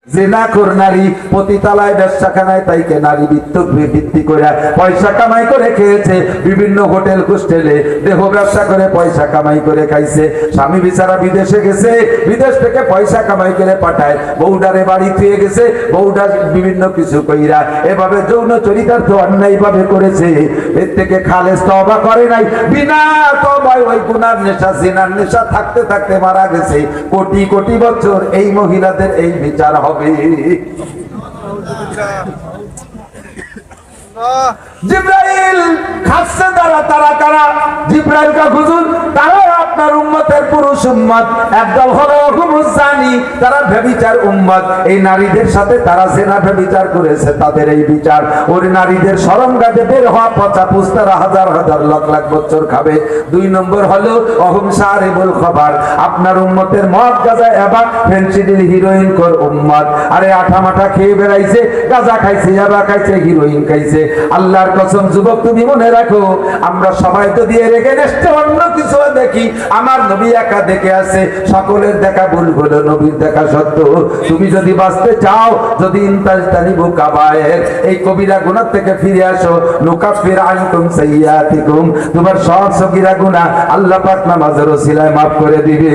জিনাখোর নারী পতিতালায় ব্যবসাখানায় তাইকে নারী ভিত্তি করে পয়সা কামাই করে খেয়েছে, বিভিন্ন হোটেল হোস্টেলে দেহ ব্যবসা করে পয়সা কামাই করে খাইছে। স্বামী বিচারা বিদেশে গেছে, বিদেশ থেকে পয়সা কামাই করে পাঠায়, বউডারে বাড়ি থুয়ে গেছে, বউডা বিভিন্ন কিছু কইরা এভাবে যৌন চরিতার্থ অন্যায় ভাবে করেছে। এর থেকে খালেস তওবা করে নাই, বিনা তওবায় ওই গুনার নেশা জিনার নেশা থাকতে থাকতে মারা গেছে। কোটি কোটি বছর এই মহিলাদের এই বিচার হবে। জিব্রাইল খাচ্ছে তারা কারা? জিব্রাইল কা হুজুর তারা আপনার উম্মতের পুরুষ উম্মত, একদল হলো হুমুজানি, তারা ব্যভিচার উম্মত। এই নারীদের সাথে তারা জেনা ব্যভিচার করেছে, তাদের এই বিচার। ওই নারীদের শরমগাতে বের হওয়া পচা পুস্তারা হাজার হাজার লাখ লাখ বছর খাবে। 2 নম্বর হলো অহুম সারিবুল খবর, আপনার উম্মতের মদ গাঁজা এবা ফেন্সিডিল হিরোইন কর উম্মত। আরে আঠা মাঠা খেয়ে বেড়াইছে, গাঁজা খাইছে, এবা খাইছে, হিরোইন খাইছে। আল্লাহর কসম যুবক তুমি মনে রাখো, আমরা সবাই তো দিয়ে রেখে নেস্টে অন্য কিছু দেখি। আমার নবী একা দেখে আছে, সকলের দেখা ভুল হলো, নবীর দেখা সত্য। তুমি যদি বাঁচতে চাও, যদি ইনতাজতানিবু কাবায়ের, এই কবিরা গুনাহ থেকে ফিরে আসো, নুকাফির আনকুম সাইয়্যাতিকুম, তোমার সব সগীরা গুনাহ আল্লাহ পাক নামাজের ওসিলায় মাফ করে দিবে।